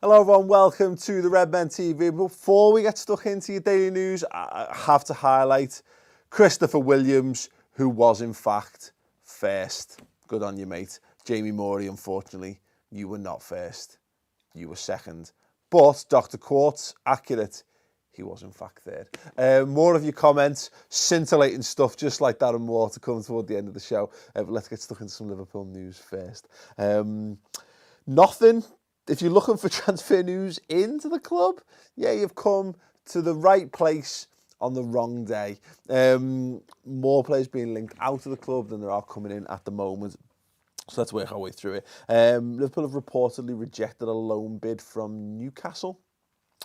Hello everyone, welcome to the Red Men TV. Before we get stuck into your daily news, I have to highlight Christopher Williams, who was in fact first. Good on you, mate. Jamie Morey, unfortunately, you were not first. You were second. But Dr. Quartz, accurate, he was in fact third. More of your comments, scintillating stuff just like that and more to come toward the end of the show. But let's get stuck into some Liverpool news first. Nothing. If you're looking for transfer news into the club, yeah, you've come to the right place on the wrong day. More players being linked out of the club than there are coming in at the moment. So let's work our way through it. Liverpool have reportedly rejected a loan bid from Newcastle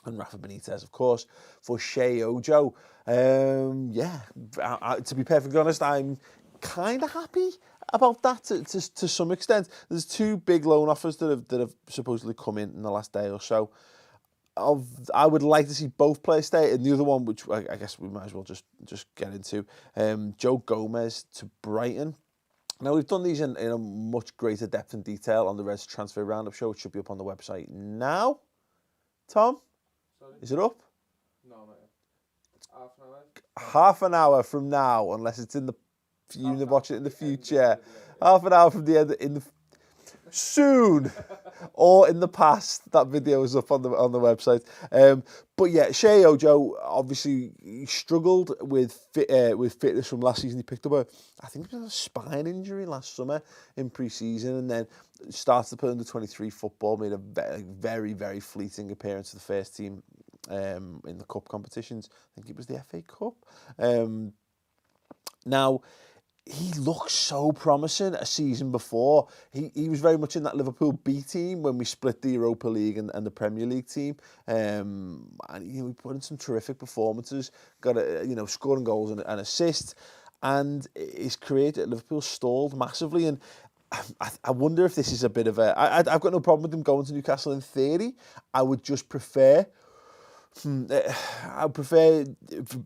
and Rafa Benitez, of course, for Shea Ojo. To be perfectly honest, I'm kind of happy about that to some extent. There's two big loan offers that have supposedly come in the last day or so. I would like to see both players stay, and the other one, which I guess we might as well just get into, Joe Gomez to Brighton. Now, we've done these in a much greater depth and detail on the Reds Transfer Roundup show. It should be up on the website now. Tom? Sorry? Is it up? No, mate. Half an hour. Half an hour from now, unless it's in the... You watch it in the future. Half an hour from the end, soon, or in the past. That video is up on the website. But yeah, Shea Ojo obviously he struggled with fitness from last season. He picked up I think it was a spine injury last summer in pre-season, and then started to play under 23 football. Made a very, very fleeting appearance for the first team in the cup competitions. I think it was the FA Cup. Now, he looked so promising a season before. He was very much in that Liverpool B team when we split the Europa League and the Premier League team. And he put in some terrific performances, got scoring goals and assists. And his career at Liverpool stalled massively. And I wonder if this is a bit of I've got no problem with him going to Newcastle in theory. I would just prefer... I prefer,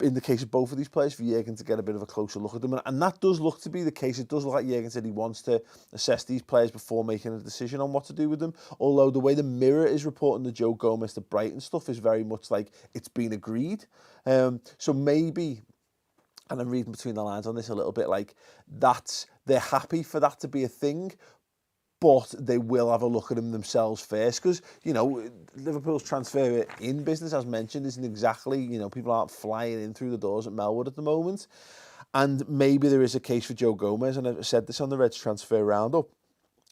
in the case of both of these players, for Jurgen to get a bit of a closer look at them. And that does look to be the case. It does look like Jurgen said he wants to assess these players before making a decision on what to do with them. Although the way the Mirror is reporting the Joe Gomez to Brighton stuff is very much like it's been agreed. So maybe, and I'm reading between the lines on this a little bit, like they're happy for that to be a thing, but they will have a look at him themselves first because, Liverpool's transfer in business, as mentioned, isn't exactly, people aren't flying in through the doors at Melwood at the moment. And maybe there is a case for Joe Gomez, and I've said this on the Reds Transfer Roundup.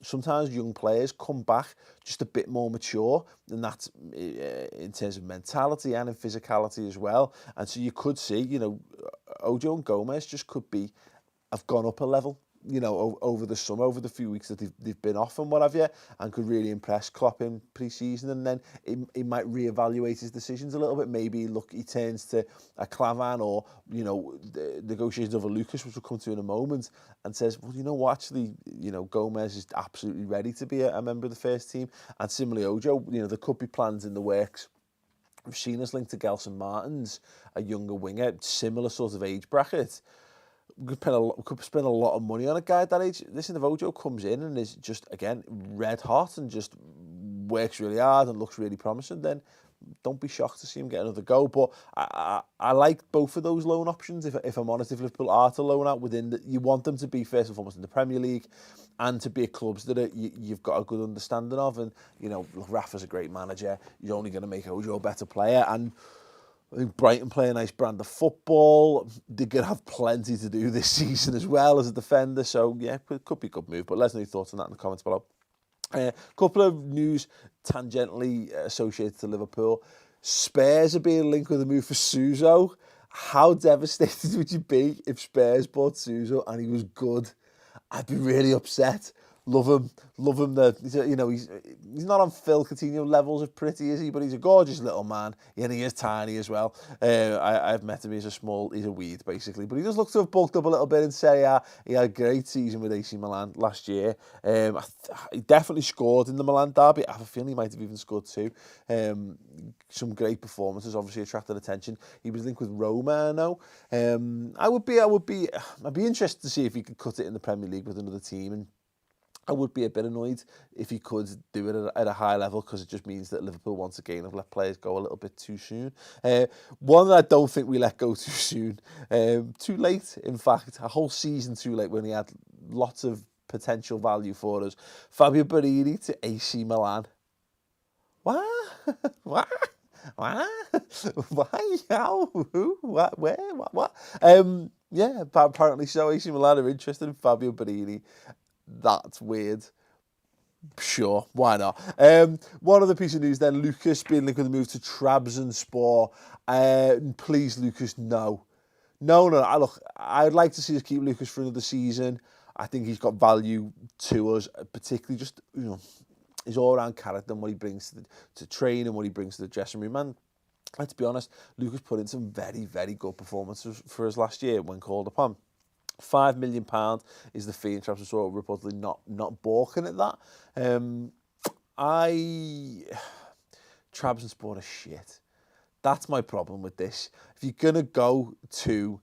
Sometimes young players come back just a bit more mature, and that's in terms of mentality and in physicality as well. And so you could see, Ojo and Gomez just have gone up a level. Over the summer, over the few weeks that they've been off and what have you, and could really impress Klopp in pre-season, and then he might reevaluate his decisions a little bit. Maybe he turns to a Clavan or the negotiations over Lucas, which we'll come to in a moment, and says, well, you know what, actually, Gomez is absolutely ready to be a member of the first team, and similarly Ojo, there could be plans in the works. We've seen us linked to Gelson Martins, a younger winger, similar sort of age bracket. We could spend a lot of money on a guy at that age. Listen, if Ojo comes in and is just, again, red hot and just works really hard and looks really promising, then don't be shocked to see him get another go. But I like both of those loan options, if I'm honest. If Liverpool are to loan out you want them to be, first and foremost, in the Premier League and to be at clubs that you've got a good understanding of. And, look, Rafa's a great manager. He's only going to make Ojo a better player. And I think Brighton play a nice brand of football. They're going to have plenty to do this season as well as a defender. So, yeah, could be a good move. But let us know your thoughts on that in the comments below. A couple of news tangentially associated to Liverpool. Spurs are being linked with a move for Suso. How devastated would you be if Spurs bought Suso and he was good? I'd be really upset. Love him. He's not on Phil Coutinho levels of pretty, is he? But he's a gorgeous little man, and he is tiny as well. I've met him. He's a weed basically, but he does look to have bulked up a little bit in Serie A. He had a great season with AC Milan last year. He definitely scored in the Milan derby. I have a feeling he might have even scored two. Some great performances, obviously attracted attention. He was linked with Roma, I know. I'd be interested to see if he could cut it in the Premier League with another team and I would be a bit annoyed if he could do it at a high level, because it just means that Liverpool once again have let players go a little bit too soon. One that I don't think we let go too soon, too late, in fact, a whole season too late when he had lots of potential value for us. Fabio Borini to AC Milan. What? What? Why? How? Who? What? Where? What? Yeah, apparently so. AC Milan are interested in Fabio Borini. That's weird. Sure, why not? One other piece of news then, Lucas being linked with a move to Trabzonspor. Please, Lucas, no. No. Look, I'd like to see us keep Lucas for another season. I think he's got value to us, particularly just, his all-round character and what he brings to training, what he brings to the dressing room. And let's be honest, Lucas put in some very, very good performances for us last year when called upon. £5 million is the fee, and Trabzonspor reportedly not balking at that. Trabzonspor are shit. That's my problem with this. If you're gonna go to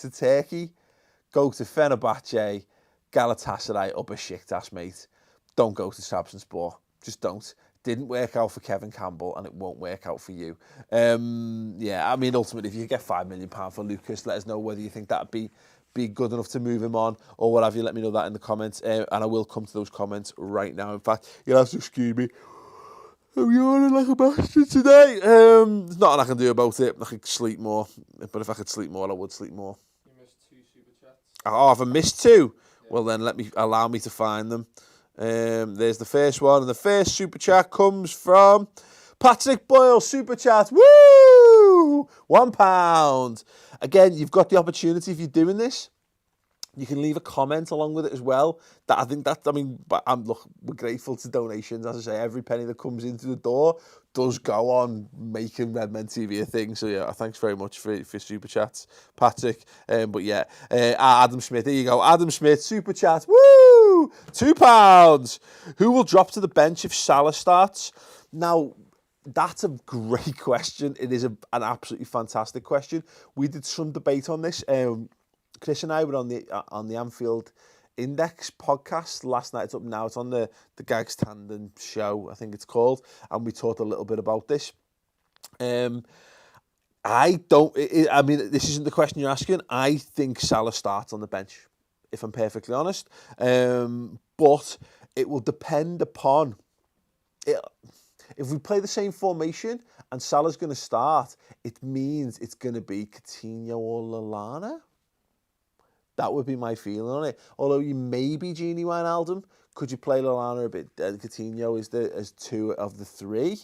Turkey, go to Fenerbahce, Galatasaray, or Besiktas, mate. Don't go to Trabzonspor. Just don't. Didn't work out for Kevin Campbell, and it won't work out for you. Yeah, I mean, ultimately, if you get £5 million for Lucas, let us know whether you think that'd be good enough to move him on, or what have you. Let me know that in the comments, and I will come to those comments right now. In fact, you'll have to excuse me. I'm yawning like a bastard today. There's nothing I can do about it. I could sleep more, but if I could sleep more, I would sleep more. You missed 2 super chats. Oh, have I missed 2? Yeah. Well, then allow me to find them. There's the first one, and the first super chat comes from Patrick Boyle. Super chat, woo! £1. Again, you've got the opportunity if you're doing this. You can leave a comment along with it as well. Look, we're grateful to donations. As I say, every penny that comes into the door does go on making Redmen TV a thing. So yeah, thanks very much for super chats, Patrick. But yeah, Adam Smith, there you go. Adam Smith, super chat, woo! £2. Who will drop to the bench if Salah starts? Now, that's a great question. It is an absolutely fantastic question. We did some debate on this. Chris and I were on the Anfield Index podcast last night. It's up now. It's on the Gags Tandem show, I think it's called, and we talked a little bit about this. I mean, this isn't the question you're asking. I think Salah starts on the bench, if I'm perfectly honest. But it will depend upon it. If we play the same formation and Salah's going to start, it means it's going to be Coutinho or Lallana. That would be my feeling on it. Although you may be Gini Wijnaldum, could you play Lallana a bit? Coutinho as 2 of the 3.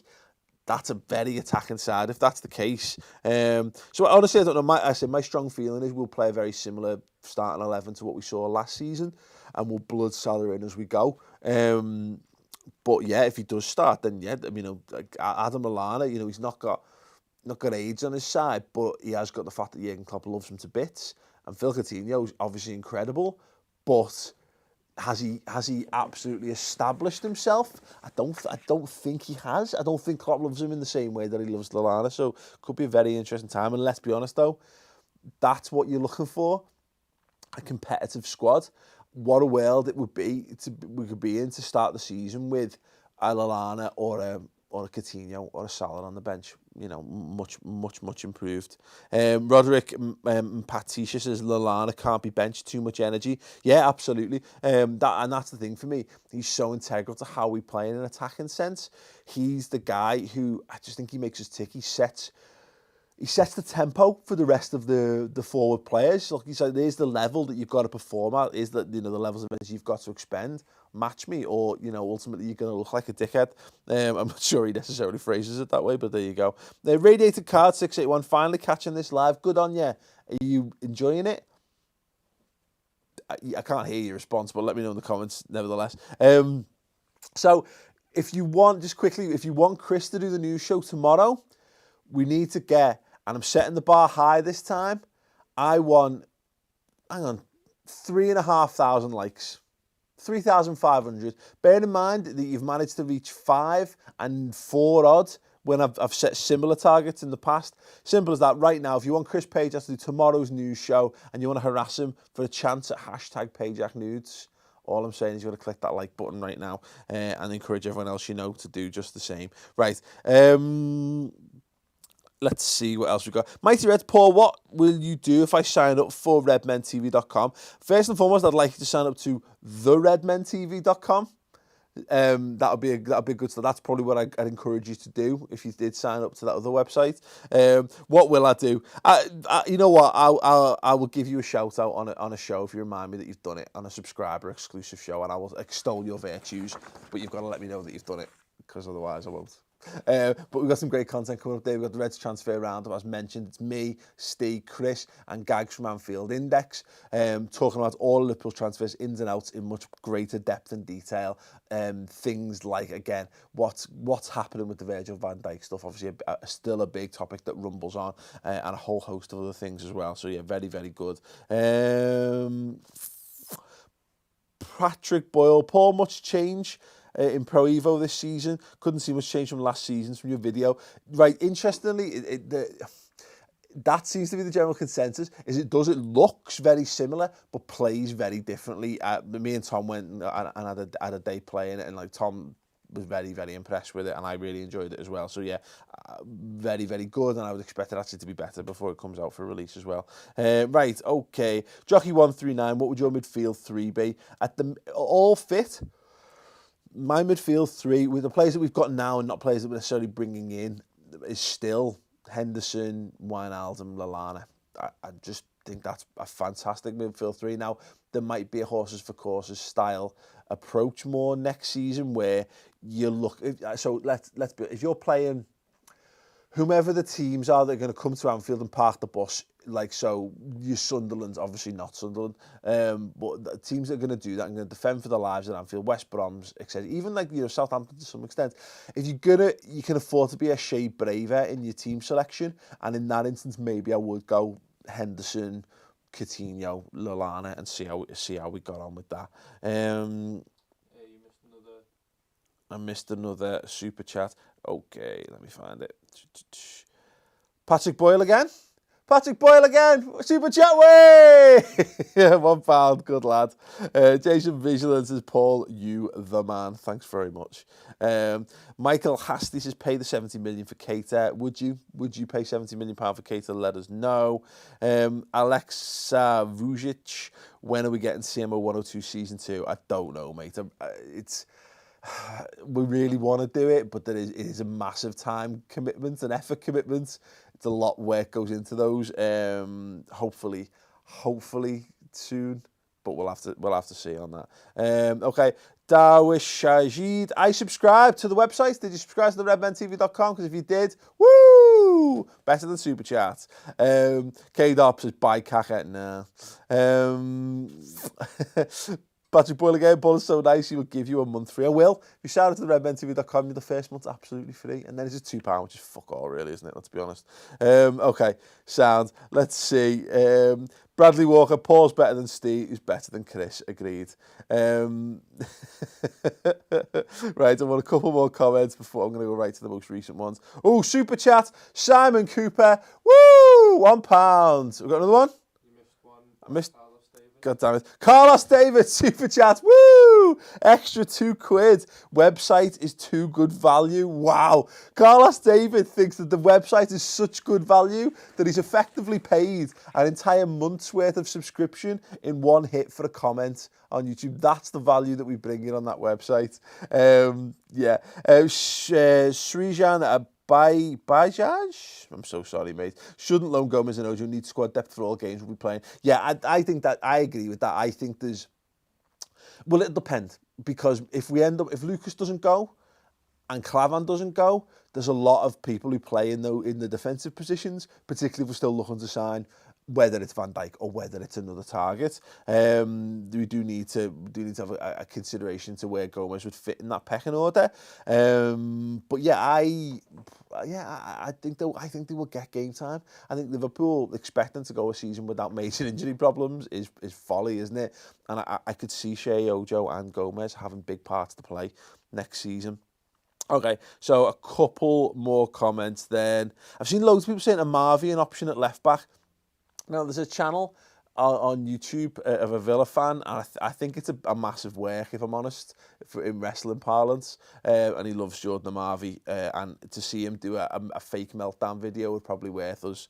That's a very attacking side if that's the case. So honestly, I don't know. My strong feeling is we'll play a very similar starting 11 to what we saw last season, and we'll blood Salah in as we go. But yeah, if he does start, then yeah, Adam Lallana, he's not got age on his side, but he has got the fact that Jurgen Klopp loves him to bits. And Phil Coutinho is obviously incredible, but has he absolutely established himself? I don't think he has. I don't think Klopp loves him in the same way that he loves Lallana. So could be a very interesting time. And let's be honest though, that's what you're looking for, a competitive squad. What a world it would be we could be in to start the season with a Lallana or a Coutinho or a Salah on the bench. Much improved. Roderick Patricia says Lallana can't be benched, too much energy. Yeah, absolutely. That's the thing for me. He's so integral to how we play in an attacking sense. He's the guy who I just think he makes us tick. He sets the tempo for the rest of the forward players. Like you said, there's the level that you've got to perform at, is that the levels of energy you've got to expend. Match me, or ultimately you're going to look like a dickhead. I'm not sure he necessarily phrases it that way, but there you go. Radiated Card 681, finally catching this live. Good on you. Are you enjoying it? I can't hear your response, but let me know in the comments nevertheless. So if you want Chris to do the news show tomorrow, we need to get, and I'm setting the bar high this time, I want, 3,500 likes. 3,500. Bear in mind that you've managed to reach 5 and 4 odd when I've set similar targets in the past. Simple as that. Right now, if you want Chris Page to do tomorrow's news show and you want to harass him for a chance at #PageAcNudes All I'm saying is you've got to click that like button right now and encourage everyone else you know to do just the same. Right. Let's see what else we got. Mighty Red, Paul, what will you do if I sign up for redmentv.com? First and foremost, I'd like you to sign up to theredmentv.com. That'll be a good start. That's probably what I'd encourage you to do if you did sign up to that other website. What will I do? You know what? I will give you a shout out on a show if you remind me that you've done it, on a subscriber exclusive show, and I will extol your virtues. But you've got to let me know that you've done it, because otherwise I won't. But we've got some great content coming up there. We've got the Reds transfer roundup, as mentioned. It's me, Steve, Chris, and Gags from Anfield Index, talking about all of Liverpool's transfers, ins and outs, in much greater depth and detail. Things like, again, what's happening with the Virgil van Dijk stuff. Obviously, still a big topic that rumbles on, and a whole host of other things as well. So yeah, very, very good. Patrick Boyle, Paul, much change in Pro Evo this season? Couldn't see much change from last season's from your video. Right, interestingly, that seems to be the general consensus, is it looks very similar, but plays very differently. Me and Tom went and had a day playing it, and like Tom was very, very impressed with it, and I really enjoyed it as well. So yeah, very, very good, and I would expect it actually to be better before it comes out for release as well. Right, okay. Jockey139, what would your midfield three be? At the all fit, my midfield three, with the players that we've got now and not players that we're necessarily bringing in, is still Henderson, Wijnaldum, Lallana. I just think that's a fantastic midfield three. Now, there might be a horses for courses style approach more next season, where you look. So let's be, if you're playing whomever the teams are that are going to come to Anfield and park the bus, like, so your Sunderland's obviously not Sunderland, but the teams that are going to do that and going to defend for their lives at Anfield, West Brom's, etc. Even like, you know, Southampton to some extent. If you can afford to be a shade braver in your team selection, and in that instance, maybe I would go Henderson, Coutinho, Lallana, and see how we got on with that. You missed another. I missed another super chat. Okay, let me find it. Patrick Boyle again. Super chat way! Yeah, £1, good lad. Jason Vigilance says, Paul, you the man. Thanks very much. Michael Hasty says, pay the 70 million for Keita. Would you pay 70 million pound for Keita? Let us know. Alexa Vujic, when are we getting CMO 102 season 2? I don't know, mate. We really want to do it, but it is a massive time commitment, an effort commitment. It's a lot of work goes into those. Hopefully soon, but we'll have to see on that. Okay, Darwish Shajid, I subscribed to the website. Did you subscribe to the redmentv.com? Because if you did, woo, better than super chat. K-Dop says, buy Kaka. Nah. Patrick Boyle again, Paul is so nice, he will give you a month free. I will. If you shout out to the redmentv.com, you're the first month absolutely free. And then it's just £2, which is fuck all really, isn't it? Let's be honest. Okay, sound. Let's see. Bradley Walker, Paul's better than Steve, who's better than Chris. Agreed. Right, I want a couple more comments before I'm going to go right to the most recent ones. Oh, super chat. Simon Cooper. Woo! £1. We've got another one? You missed one. I missed... Carlos David. God damn it. Carlos David, super chat. Woo! Extra £2. Website is too good value. Wow. Carlos David thinks that the website is such good value that he's effectively paid an entire month's worth of subscription in one hit for a comment on YouTube. That's the value that we bring in on that website. Yeah. Srijan Bajaj, I'm so sorry, mate. Shouldn't loan Gomez and Ojo, need squad depth for all games we'll be playing? Yeah, I think that, I agree with that. I think there's, well, it'll depend, because if Lucas doesn't go and Clavan doesn't go, there's a lot of people who play in the defensive positions, particularly if we're still looking to sign, whether it's Van Dijk or whether it's another target. We do need to have a consideration to where Gomez would fit in that pecking order. But yeah, I think they will get game time. I think Liverpool expecting to go a season without major injury problems is folly, isn't it? And I could see Shea, Ojo and Gomez having big parts to play next season. Okay, so a couple more comments then. I've seen loads of people saying Amavi an option at left back. Now, there's a channel on YouTube of a Villa fan, and I think it's a massive work, if I'm honest, in wrestling parlance. And he loves Jordan Amavi, and to see him do a fake meltdown video would probably worth us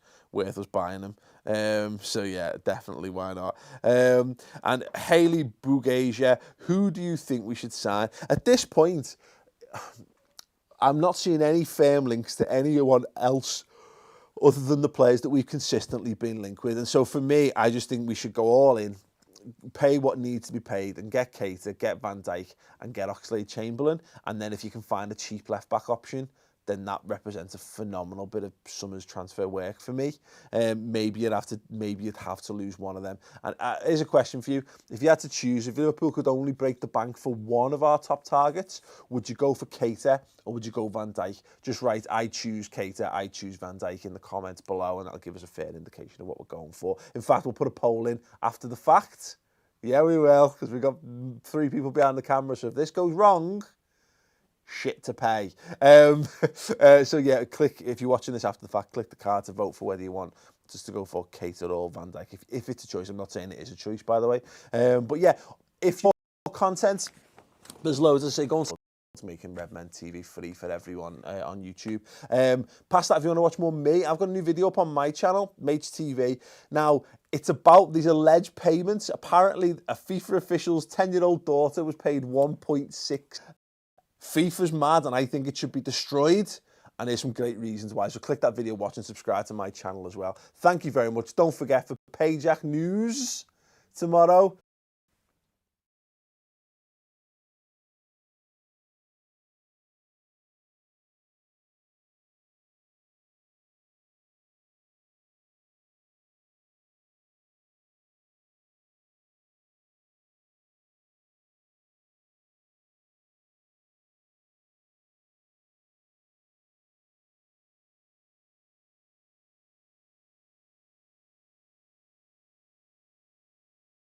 buying him. So yeah, definitely, why not? And Hayley Bugasia, who do you think we should sign? At this point, I'm not seeing any firm links to anyone else other than the players that we've consistently been linked with. And so for me, I just think we should go all in, pay what needs to be paid, and get Keita, get Van Dijk, and get Oxlade-Chamberlain. And then if you can find a cheap left-back option, then that represents a phenomenal bit of summer's transfer work for me. Maybe you'd have to lose one of them. And here's a question for you: if you had to choose, if Liverpool could only break the bank for one of our top targets, would you go for Keita or would you go Van Dijk? Just write "I choose Keita, I choose Van Dijk" in the comments below, and that'll give us a fair indication of what we're going for. In fact, we'll put a poll in after the fact. Yeah, we will, because we've got 3 people behind the camera. So if this goes wrong, shit to pay. So yeah, click, if you're watching this after the fact, click the card to vote for whether you want just to go for Keita or Van Dijk. If it's a choice, I'm not saying it is a choice, by the way. But yeah, if you want content, there's loads. I say, go on making Redmen TV free for everyone on YouTube. Past that, if you want to watch more me, I've got a new video up on my channel, Mates TV. Now, it's about these alleged payments. Apparently, a FIFA official's 10-year-old daughter was paid 1.6. FIFA's mad, and I think it should be destroyed. And there's some great reasons why. So click that video, watch, and subscribe to my channel as well. Thank you very much. Don't forget for Payjack News tomorrow.